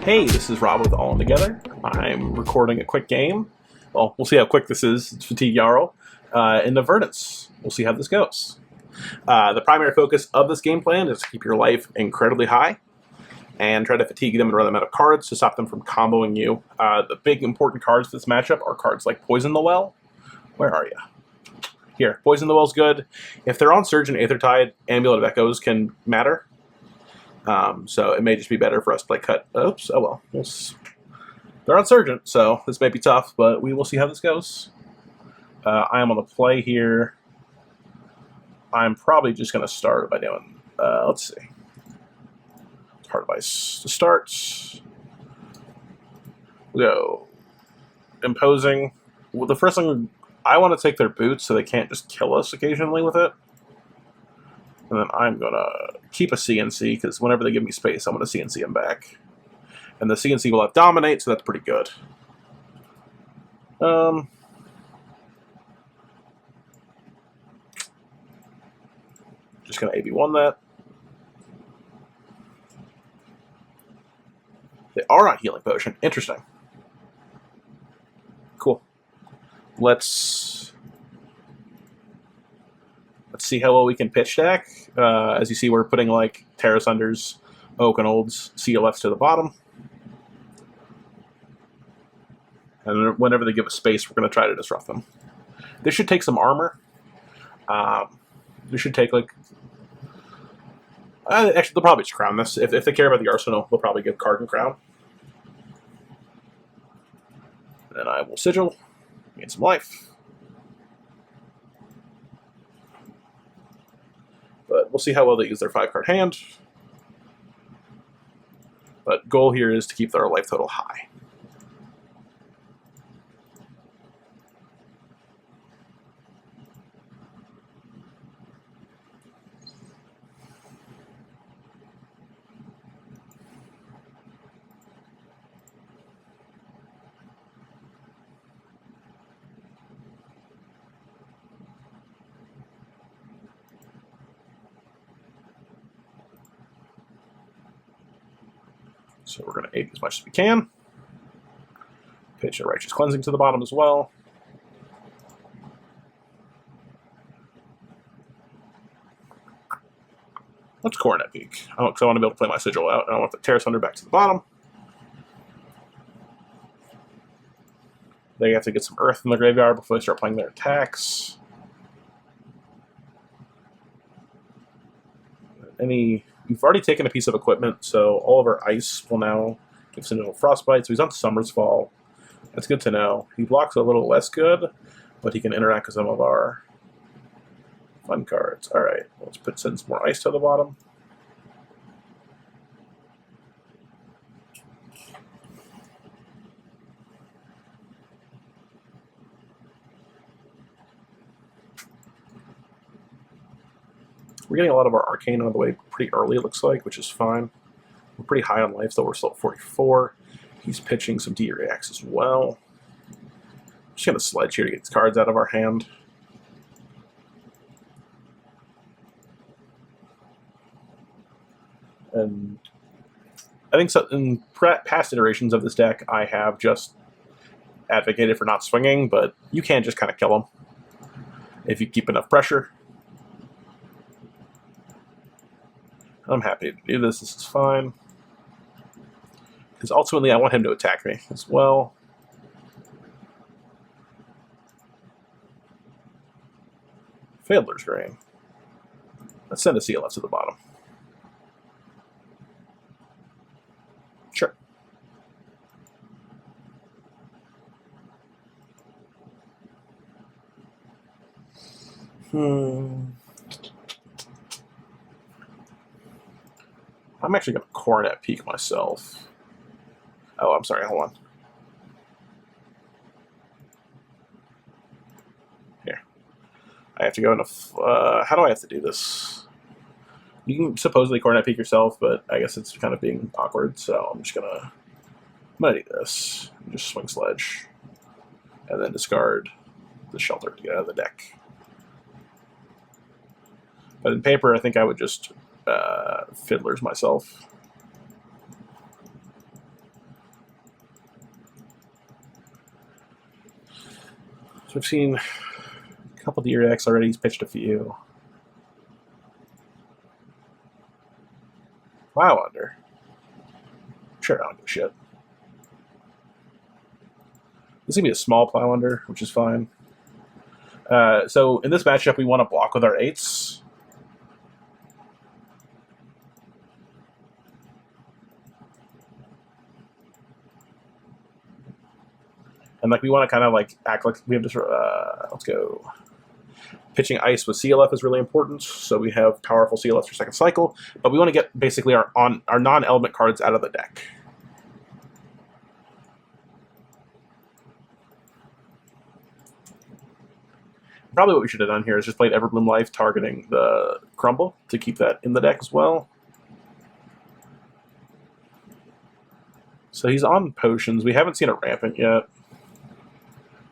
Hey, this is Rob with All In Together. I'm recording a quick game. Well, we'll see how quick this is. It's Fatigue Jarl in the Verdance. We'll see how this goes. The primary focus of this game plan is to keep your life incredibly high and try to fatigue them and run them out of cards to stop them from comboing you. The big important cards for this matchup are cards like Poison the Well. Where are you? Here, Poison the Well's good. If they're on Surge and Aethertide, Amulet of Echoes can matter. So it may just be better for us to play cut. Oops, oh well. They're Unsurgent, so this may be tough, but we will see how this goes. I am on the play here. I'm probably just going to start by doing, let's see. Hard Advice to start. We go Imposing. Well, the first thing, I want to take their boots so they can't just kill us occasionally with it. And then I'm going to keep a CNC, because whenever they give me space, I'm going to CNC them back. And the CNC will have Dominate, so that's pretty good. Just going to AB1 that. They are on Healing Potion. Interesting. Cool. Let's see how well we can pitch deck. As you see, we're putting like Terra Sunders, Oak and Olds, CLFs to the bottom. And whenever they give us space, we're going to try to disrupt them. This should take some armor. This should take like... actually, they'll probably just crown this. If they care about the arsenal, they'll probably give card and crown. Then I will Sigil, gain some life. But we'll see how well they use their 5-card hand. But goal here is to keep their life total high. So we're going to aid as much as we can. Pitch a Righteous Cleansing to the bottom as well. Let's Coronet Peak. Because I want to be able to play my Sigil out, and I want the Terra Sunder back to the bottom. They have to get some Earth in the graveyard before they start playing their attacks. We've already taken a piece of equipment, so all of our ice will now give Sigil Frostbite. So he's on Summer's Fall. That's good to know. He blocks a little less good, but he can interact with some of our fun cards. All right, let's send some more ice to the bottom. We're getting a lot of our Arcane out of the way pretty early, it looks like, which is fine. We're pretty high on life, though we're still at 44. He's pitching some D-Reacts as well. Just going to Sledge here to get his cards out of our hand. And I think so, in past iterations of this deck, I have just advocated for not swinging, but you can just kind of kill him if you keep enough pressure. I'm happy to do this. This is fine. Because ultimately I want him to attack me as well. Fadler's Grain. Let's send a CLF to the bottom. Sure. I'm actually going to Coronet Peak myself. Oh, I'm sorry, hold on. Here. I have to go into... how do I have to do this? You can supposedly Coronet Peak yourself, but I guess it's kind of being awkward, so I'm just going to... I'm going to do this. Just swing Sledge. And then discard the Shelter to get out of the deck. But in paper, I think I would just... Fiddlers myself. I've seen a couple Deer decks already. He's pitched a few. Wow, under. Sure, I don't give a shit. This is going to be a small plow under, which is fine. So in this matchup, we want to block with our 8s. And like we want to kind of like act like we have to. Let's go. Pitching ice with CLF is really important, so we have powerful CLF for second cycle. But we want to get basically our non-element cards out of the deck. Probably what we should have done here is just played Everbloom Life, targeting the Crumble to keep that in the deck as well. So he's on potions. We haven't seen a Rampant yet.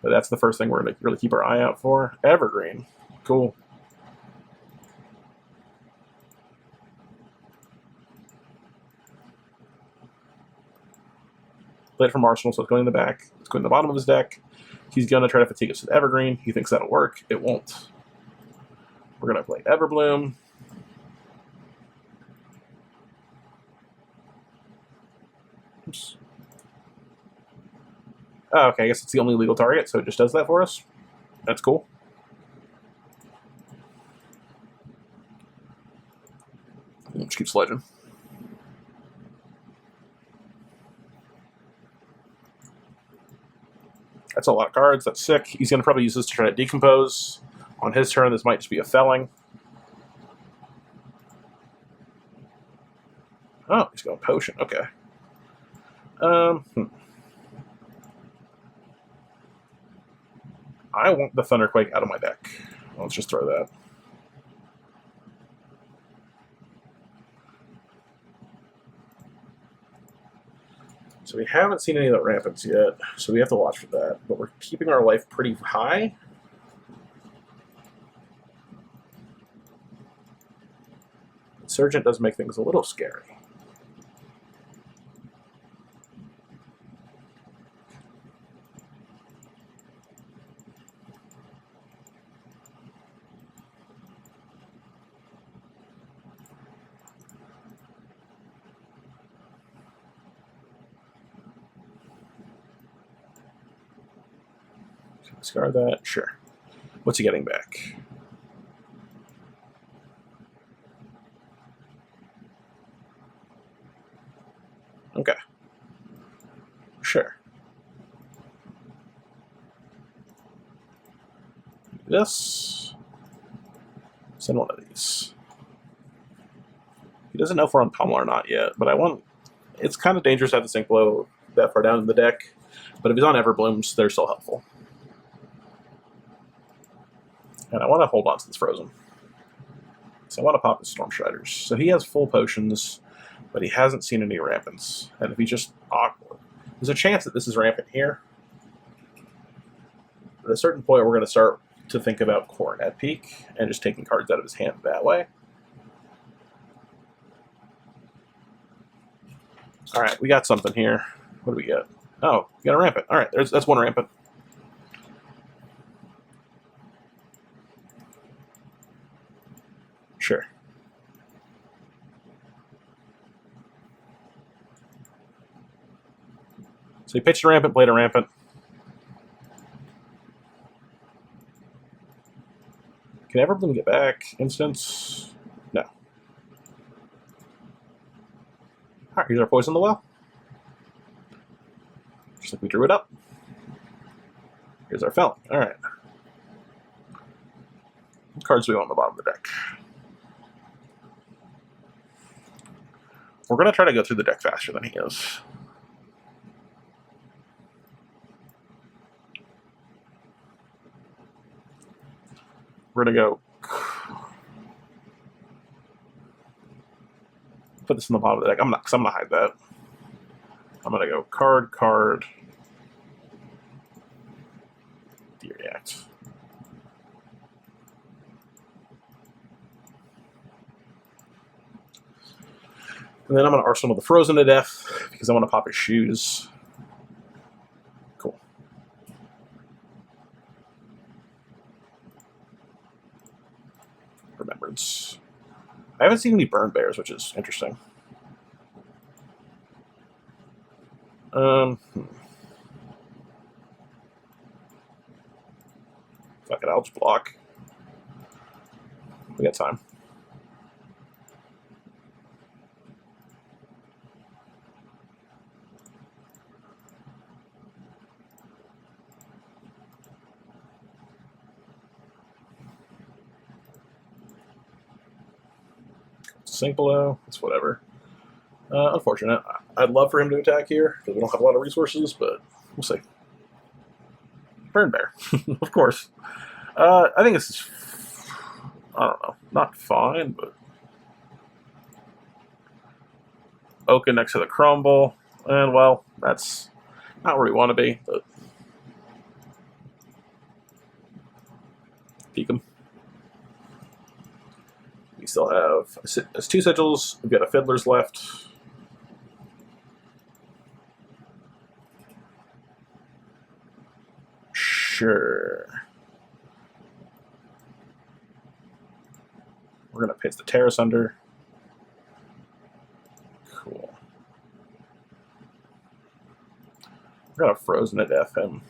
But that's the first thing we're going to really keep our eye out for. Evergreen. Cool. Played from Arsenal, so it's going in the back. It's going in the bottom of his deck. He's going to try to fatigue us with Evergreen. He thinks that'll work. It won't. We're going to play Everbloom. Oops. Oh, okay, I guess it's the only legal target, so it just does that for us. That's cool. Just keep sledging. That's a lot of cards. That's sick. He's going to probably use this to try to decompose. On his turn, this might just be a felling. Oh, he's going potion. Okay. I want the Thunderquake out of my deck. Let's just throw that. So we haven't seen any of the Rampants yet, so we have to watch for that. But we're keeping our life pretty high. Insurgent does make things a little scary. Discard that, sure. What's he getting back? Okay. Sure. This. Send one of these. He doesn't know if we're on Pummel or not yet, but I want... It's kind of dangerous to have the Ink Blow that far down in the deck, but if he's on Everblooms, they're still helpful. And I want to hold on to this Frozen. So I want to pop his Storm Shredders. So he has full potions, but he hasn't seen any Rampants. And if he just... There's a chance that this is Rampant here. At a certain point, we're going to start to think about Corn at peak and just taking cards out of his hand that way. Alright, we got something here. What do we get? Oh, we got a Rampant. Alright, that's one Rampant. Sure. So he pitched a Rampant, played a Rampant. Can Everbloom get back? Instance? No. Alright, here's our Poison the Well. Just like we drew it up. Here's our Felling. Alright. What cards do we want on the bottom of the deck? We're going to try to go through the deck faster than he is. We're going to go... Put this in the bottom of the deck. I'm going to hide that. I'm going to go card, card... React. And then I'm going to Arsenal the Frozen to death because I want to pop his shoes. Cool. I haven't seen any burn bears, which is interesting. Fuck it, I'll just block. We got time. Sink below. It's whatever. Unfortunate. I'd love for him to attack here because we don't have a lot of resources, but we'll see. Burn bear, of course. I think this is, I don't know, not fine, but Oka next to the crumble, and well, that's not where we want to be, but peek him. We still have 2 sigils. We've got a fiddler's left. Sure. We're going to paste the terrace under. Cool. We're going to frozen to death him.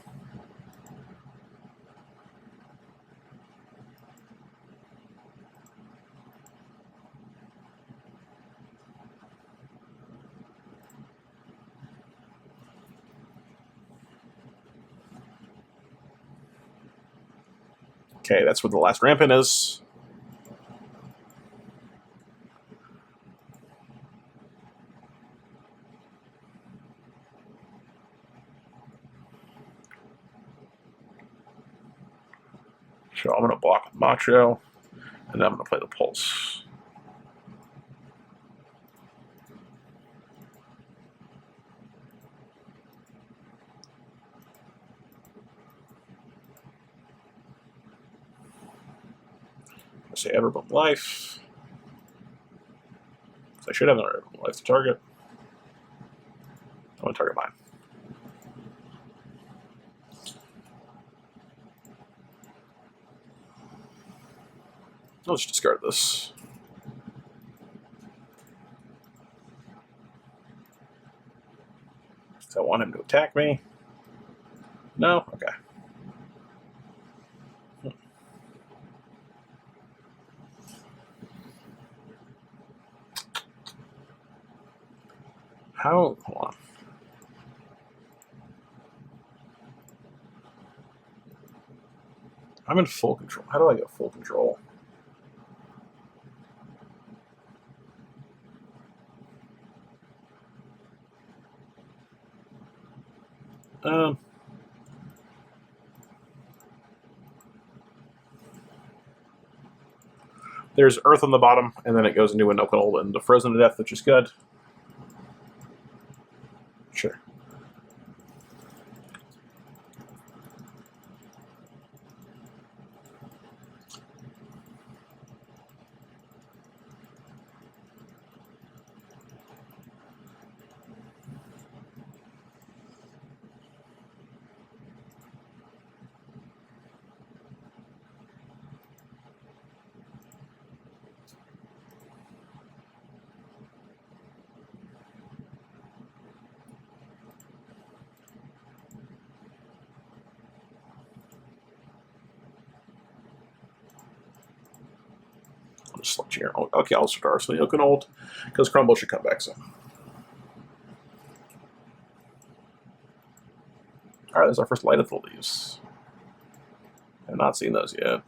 Okay, that's where the last rampant is. So I'm going to block with Macho, and then I'm going to play the Pulse. I say Everbloom Life. So I should have another Everbloom Life to target. I'm going to target mine. I'll just discard this. So I want him to attack me. No? Okay. How? Hold on. I'm in full control. How do I get full control? There's Earth on the bottom, and then it goes into a no cold and the Frozen to Death, which is good. Sure. I'll just select here. Okay, I'll start so you can hold because Crumble should come back soon. All right, there's our first Light of the Leaves. I've not seen those yet.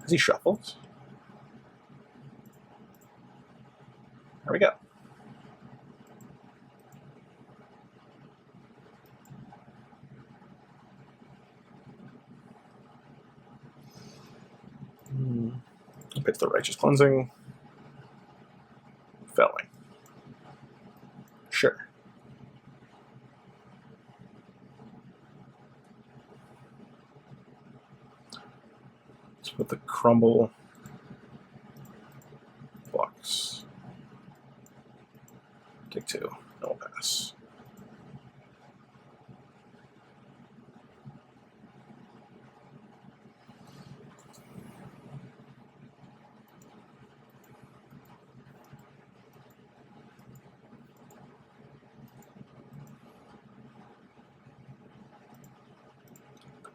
Has he shuffled? There we go. It's the Righteous Cleansing. Felling. Sure. Let's put the Crumble. Blocks. Take 2. No pass.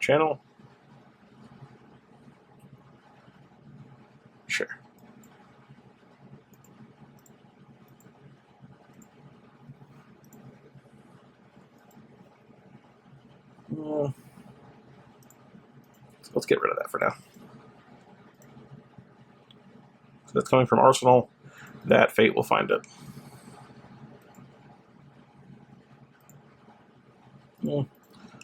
channel. Sure. Let's get rid of that for now. So that's coming from Arsenal. That fate will find it.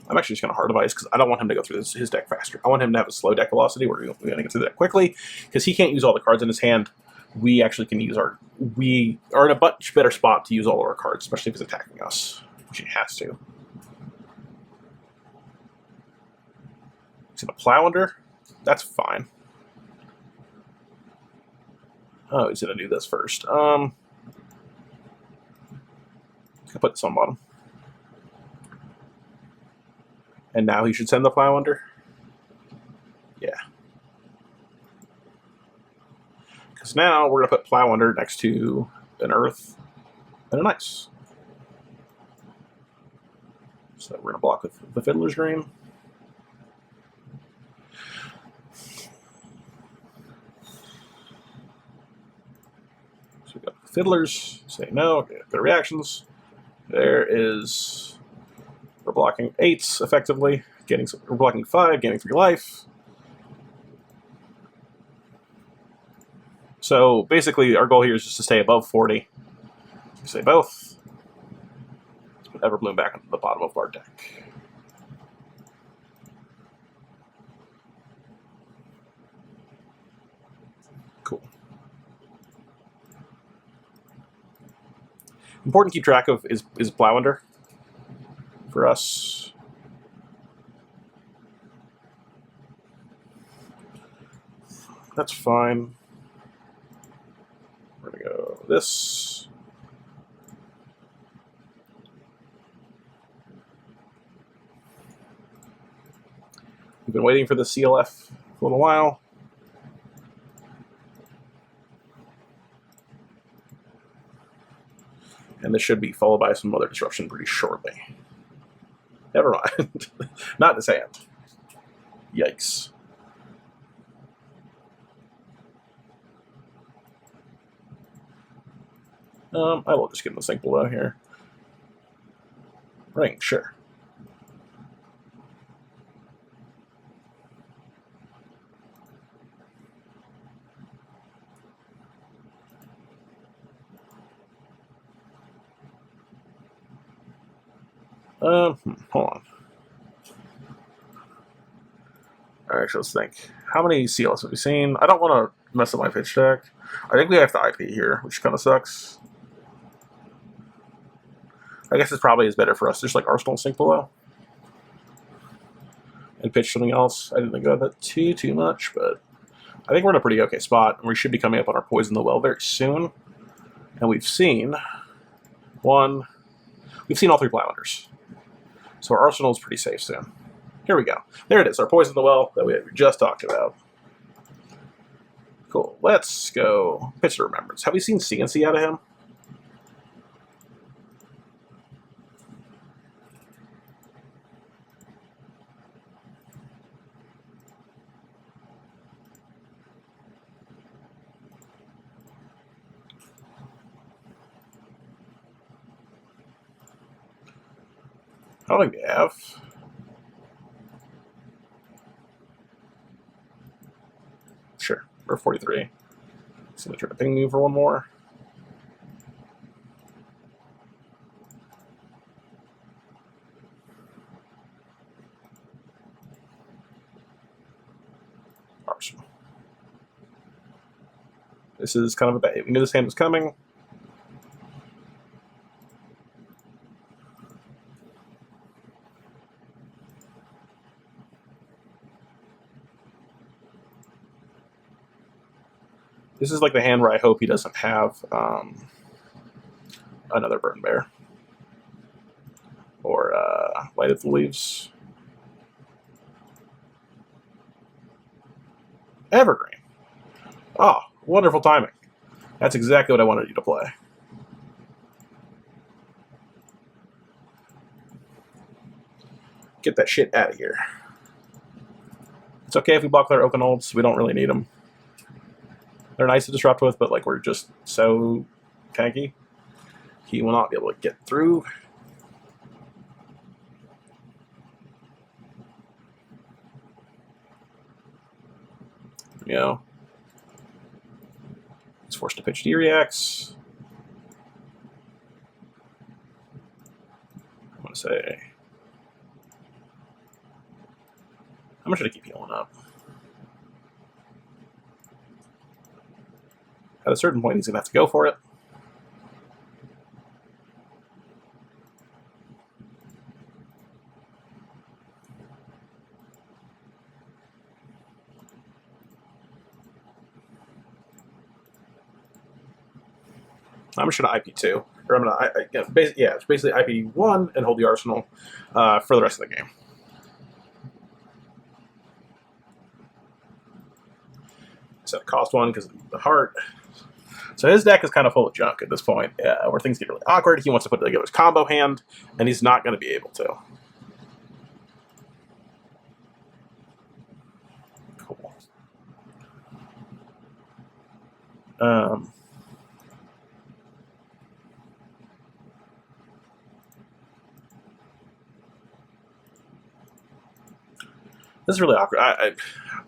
I'm actually just going to hard advise because I don't want him to go through his deck faster. I want him to have a slow deck velocity. We're going to get through that quickly because he can't use all the cards in his hand. We actually can use our... We are in a much better spot to use all of our cards, especially if he's attacking us, which he has to. He's going to plow under. That's fine. Oh, he's going to do this first. He's going to put this on bottom. And now he should send the plow under. Yeah. Because now we're going to put plow under next to an earth and an ice. So we're going to block with the Fiddler's Green. So we got Fiddlers, say no, okay, good reactions. There is... We're blocking 8s effectively. We're blocking 5, gaining 3 life. So basically, our goal here is just to stay above 40. We say both. Let's put Everbloom back into the bottom of our deck. Cool. Important to keep track of is plow under. For us. That's fine. We're going to go this. We've been waiting for the CLF for a little while. And this should be followed by some other disruption pretty shortly. Never mind. Not in his hand. Yikes. I will just give him the sink below here. Ring, sure. Hold on. Alright, let's think. How many CLS have we seen? I don't want to mess up my pitch deck. I think we have the IP here, which kind of sucks. I guess it probably is better for us to just like Arsenal sink below. And pitch something else. I didn't think about that too much, but I think we're in a pretty okay spot. And we should be coming up on our Poison the Well very soon. And we've seen all 3 Plowlanders. So our Arsenal is pretty safe soon. Here we go. There it is, our Poison the Well that we just talked about. Cool. Let's go pitch to Remembrance. Have we seen CNC out of him? I don't think they have. Sure, we're 43. So they try to ping me for one more. Arsenal. This is kind of a bait. We knew this hand was coming. This is like the hand where I hope he doesn't have another Burn Bear. Or Light of the Leaves. Evergreen. Oh, wonderful timing. That's exactly what I wanted you to play. Get that shit out of here. It's okay if we block their open ults. We don't really need them. They're nice to disrupt with, but like we're just so tanky. He will not be able to get through. You know, he's forced to pitch D-reacts. I want to say, how much should I keep healing up? At a certain point, he's going to have to go for it. I'm just going to IP2. Or I'm going to, it's basically IP1 and hold the arsenal for the rest of the game. So cost 1 because of the heart. So his deck is kind of full of junk at this point, where things get really awkward. He wants to put together his combo hand, and he's not going to be able to. Cool. This is really awkward. I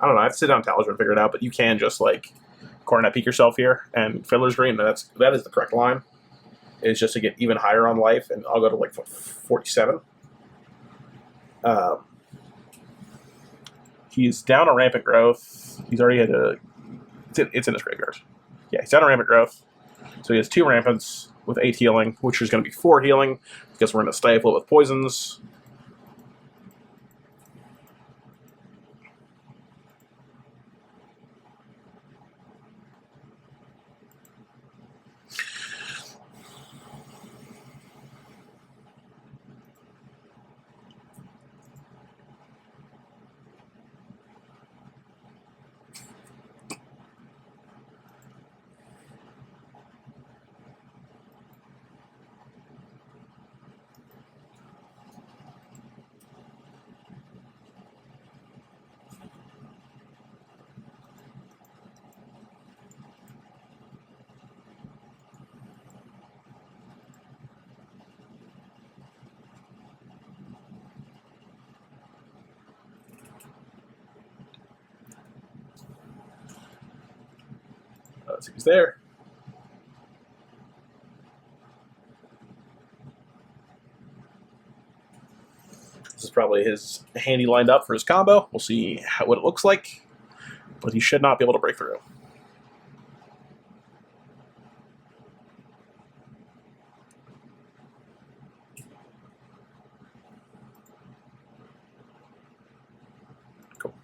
don't know. I have to sit down and Talisman and figure it out, but you can just like Coronet peek yourself here and Fiddler's Green. That is the correct line. It's just to get even higher on life, and I'll go to like 47. He's down a Rampant Growth. He's already had a. It's in his graveyard. Yeah, he's down a Rampant Growth. So he has 2 Rampants with 8 healing, which is going to be 4 healing because we're going to stifle it with poisons. Let's see who's there. This is probably his handy lined up for his combo. We'll see what it looks like, but he should not be able to break through. Cool.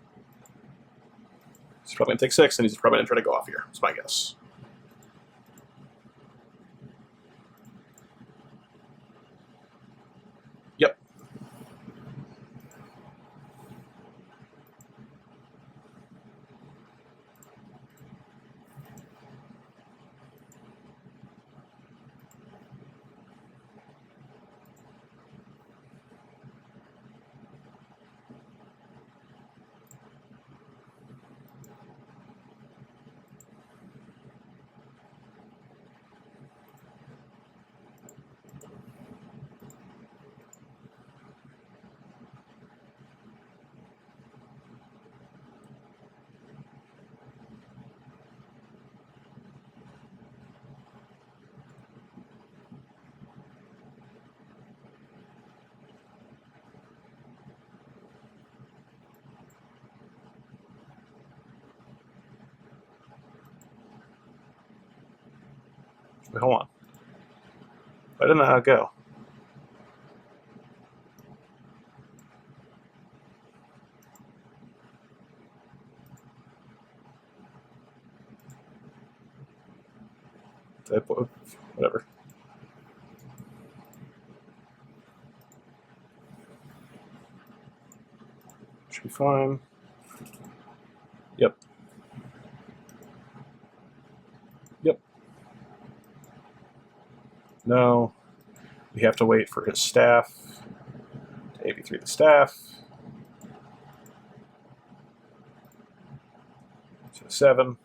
He's probably going to take 6, and he's probably going to try to go off here. That's my guess. Yep. Wait, hold on. I don't know how to go. Whatever. Should be fine. Yep. Yep. No. We have to wait for his staff to AB3 the staff. 7.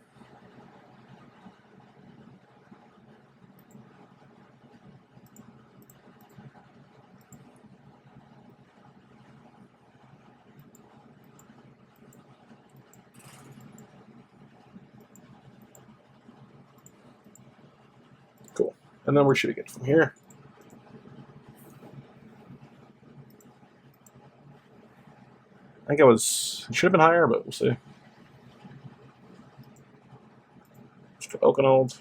Cool. And then where should we get from here? I think it should have been higher, but we'll see. Mr. Oakenold.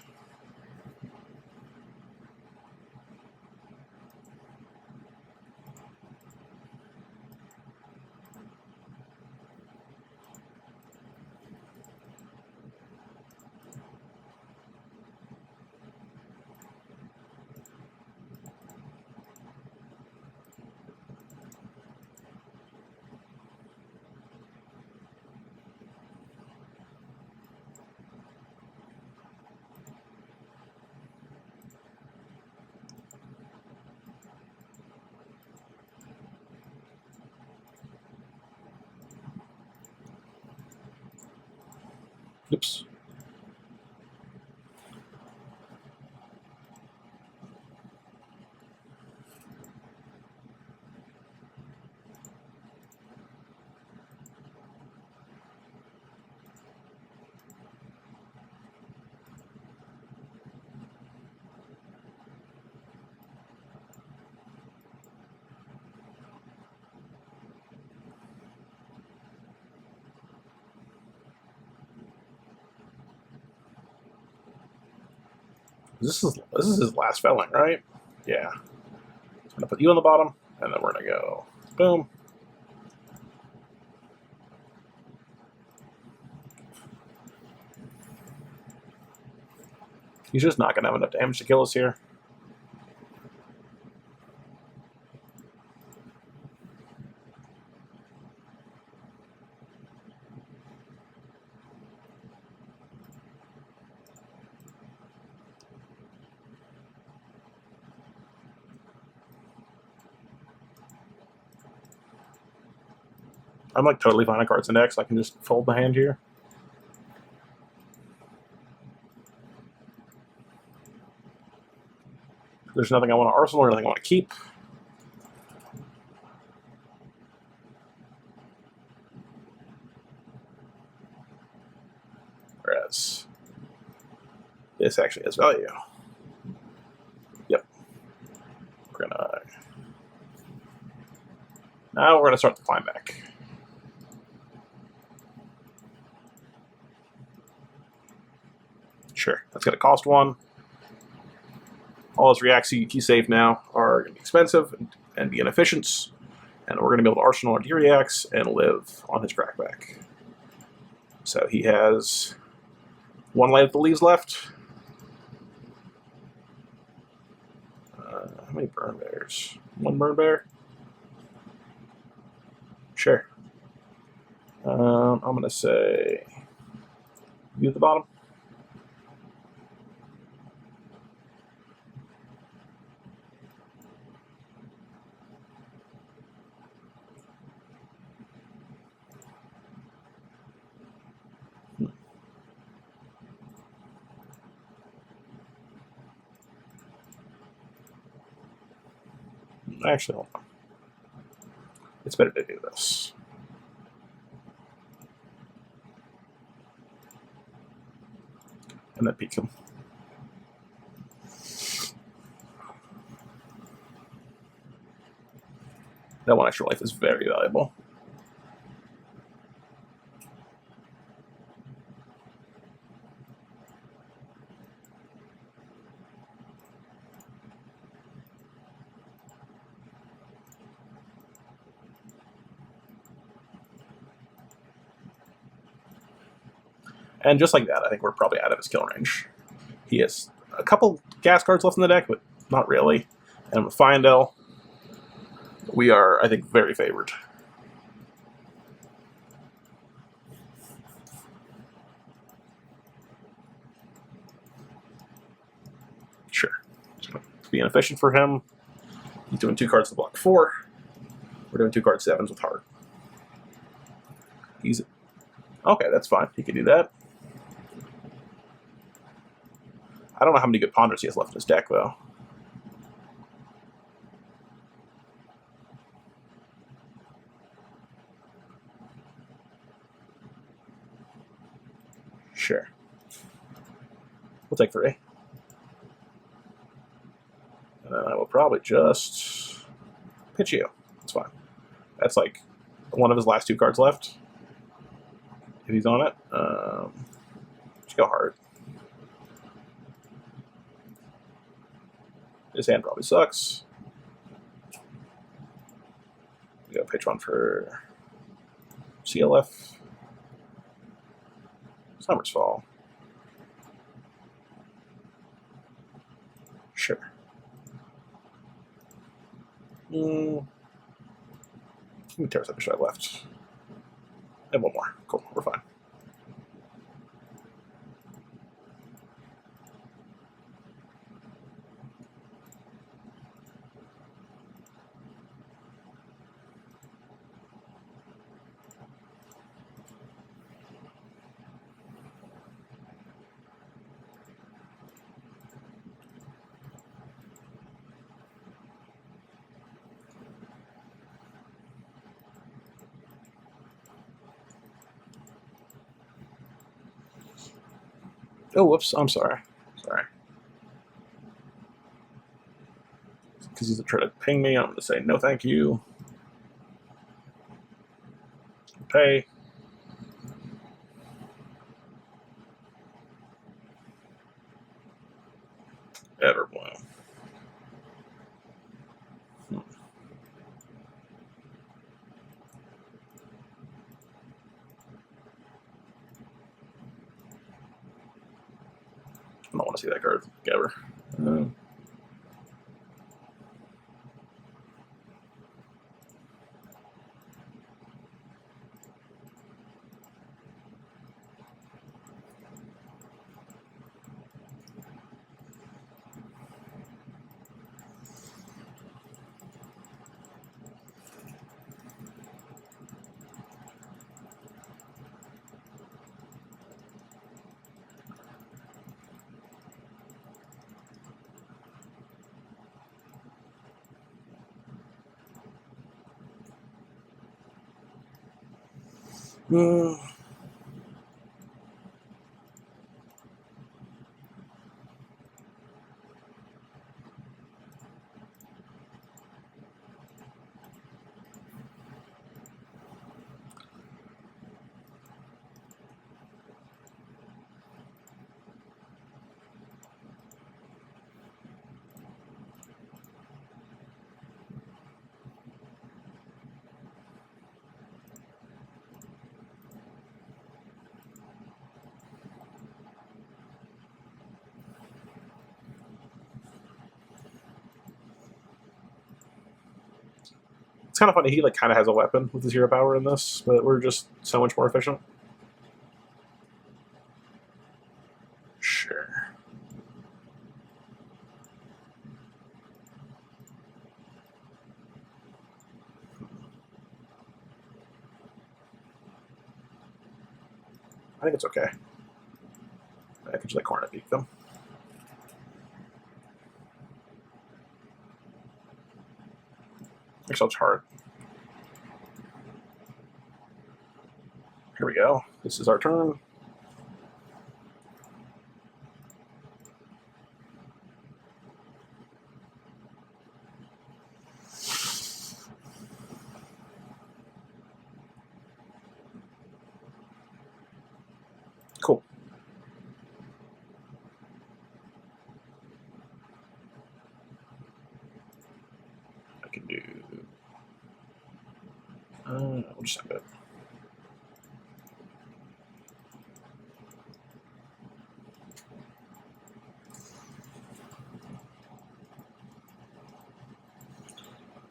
Oops. This is his last felling, right? Yeah. I'm gonna put you on the bottom, and then we're gonna go boom. He's just not gonna have enough damage to kill us here. I'm like totally fine on cards index. I can just fold the hand here. There's nothing I want to arsenal or nothing I want to keep. Whereas this actually has value. Yep. Now we're gonna start the climb back. Sure, that's gonna cost 1. All his reacts he's safe now are going to be expensive and be inefficient, and we're going to be able to arsenal our D-reacts and live on his crackback. So he has 1 light of the leaves left. How many burn bears? 1 burn bear? Sure. I'm going to say you at the bottom. Actually, hold on. It's better to do this. And then peek him. That 1 extra life is very valuable. And just like that, I think we're probably out of his kill range. He has a couple gas cards left in the deck, but not really. And with Fyendel, we are, I think, very favored. Sure. To be inefficient for him. He's doing 2 cards to block 4. We're doing 2 card 7s with Heart. He's okay, that's fine. He can do that. I don't know how many good Ponders he has left in his deck, though. Sure. We'll take 3. And then I will probably just pitch you. That's fine. That's like one of his last 2 cards left. If he's on it. Just go hard. His hand probably sucks. We go pitch 1 for CLF. Summer's Fall. Sure. How many Terra Scepter should I have left? And 1 more. Cool, we're fine. Oh, whoops, I'm sorry. Sorry. Because he's trying to ping me, I'm going to say no thank you. Pay. Everbloom. I don't want to see that card ever. It's kind of funny. He like kind of has a weapon with his hero power in this, but we're just so much more efficient. Sure. I think it's okay. I could just like corner beat them. Actually, I'll charge. Here we go. This is our turn. Cool. I can do. We'll just have it.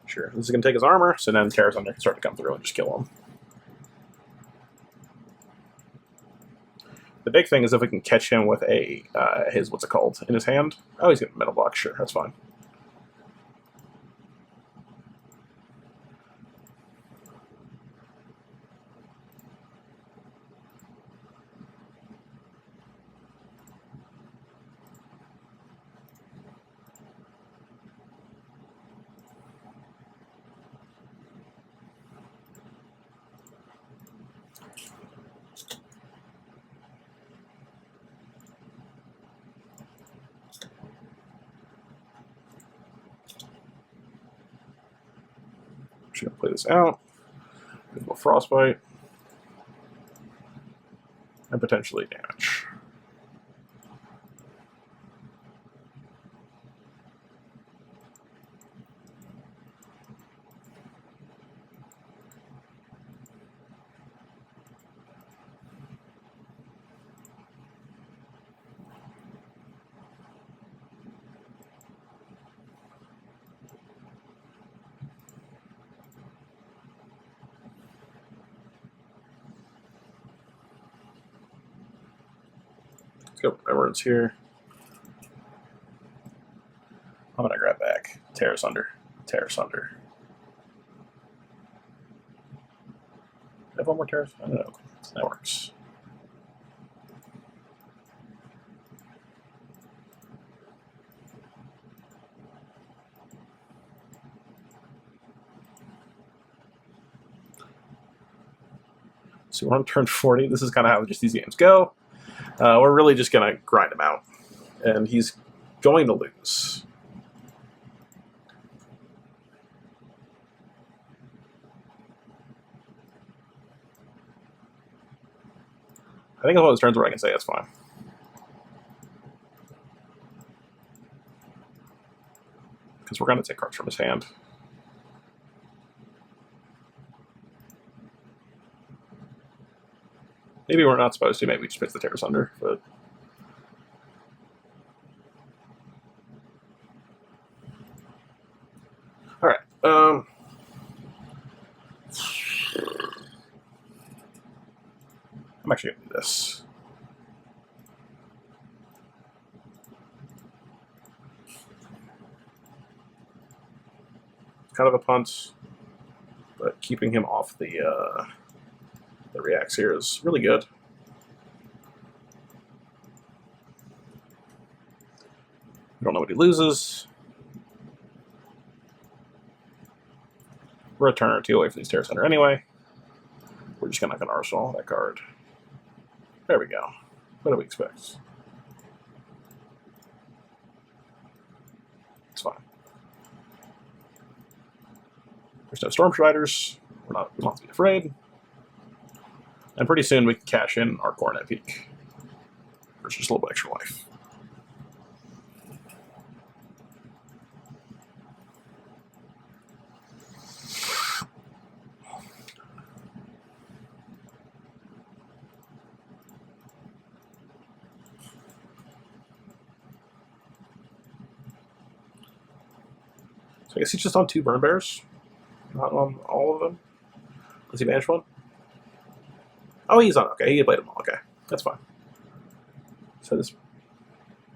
Sure. This is going to take his armor, so then Terra Scepter can start to come through and just kill him. The big thing is if we can catch him with a his what's it called in his hand. Oh, he's got a metal block. Sure, that's fine. Just gonna play this out. Go Frostbite. And potentially damage. Let's go Remembrance here. I'm gonna grab back. Tear Asunder. Tear Asunder. Have one more Tear? I don't know. That works. So we're on turn 40. This is kind of how just these games go. We're really just going to grind him out. And he's going to lose. I think all those turns where I can say that's fine. Because we're going to take cards from his hand. Maybe we're not supposed to. Maybe we just pick the Tear Asunder, but... Alright, I'm actually going to do this. Kind of a punt, but keeping him off the reacts here is really good. We don't know what he loses. We're a turn or two away from these Tear Asunder anyway. We're just gonna arsenal that card. There we go. What do we expect? It's fine. There's no Storm Striders. We don't have to be afraid. And pretty soon we can cash in our Coronet Peak. For just a little bit extra life. So I guess he's just on 2 Burn Bears. Not on all of them. Does he manage one? Oh, he's on. Okay, he played them all. Okay, that's fine. So this,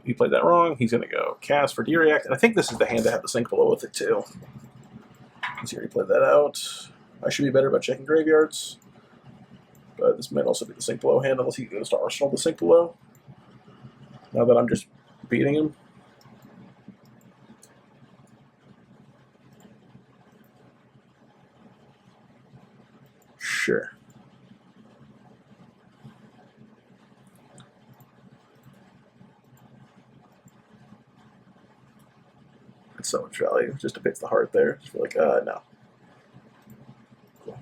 he played that wrong. He's going to go cast for D-React. And I think this is the hand that had the sink below with it, too. He's already played that out. I should be better about checking graveyards. But this might also be the sink below hand, unless he goes to Arsenal the sink below. Now that I'm just beating him. Sure. It's so much value. Just depicts the heart there. Just feel like, no. Cool.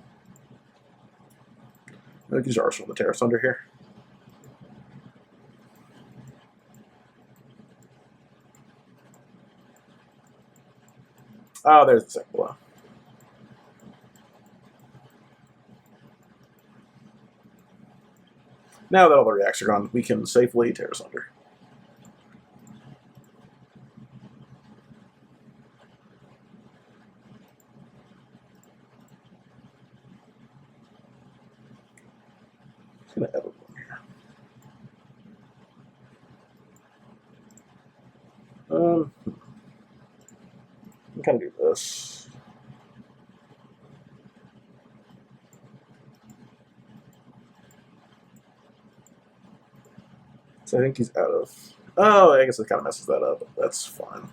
Maybe use Arsenal the Tear Asunder here. Oh, there's the second below. Now that all the reacts are gone, we can safely Tear Asunder. Just gonna edit one here. I'm gonna do this. So I think he's out of... Oh, I guess it kind of messes that up. That's fine.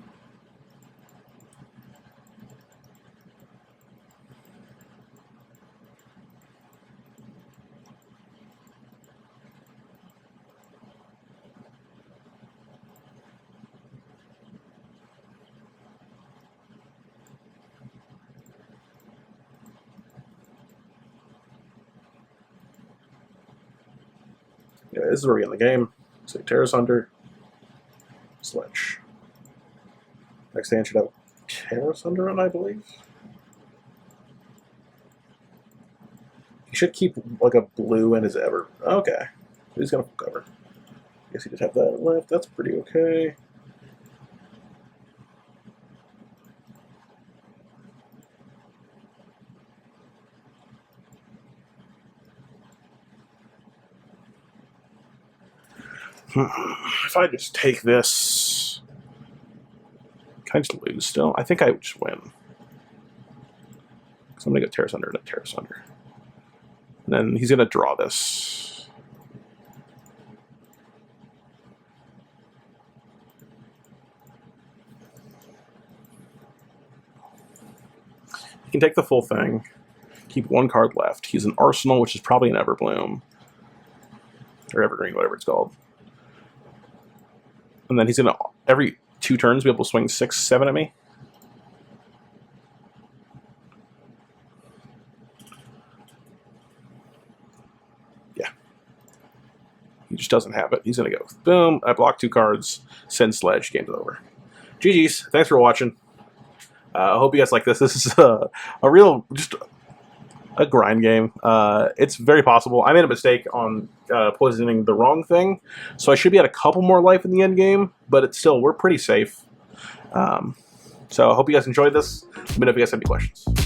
Anyway, this is where we end the game. So Terrace Under, Sledge. Next hand should have Terrace Under it, I believe. He should keep like a blue in his ever. Okay. He's gonna cover. Guess he did have that left. That's pretty okay. If I just take this, can I just lose still? I think I would just win. So I'm gonna go Terrace Under and Terrace Under. And then he's gonna draw this. He can take the full thing, keep one card left. He's an Arsenal, which is probably an Everbloom. Or Evergreen, whatever it's called. And then he's going to, every 2 turns, be able to swing 6, 7 at me. Yeah. He just doesn't have it. He's going to go, boom, I block 2 cards, send Sledge, game's over. GG's. Thanks for watching. I hope you guys like this. This is a real, just a grind game. It's very possible. I made a mistake on poisoning the wrong thing, so I should be at a couple more life in the end game, but it's still, we're pretty safe. So I hope you guys enjoyed this. Let me know if you guys have any questions.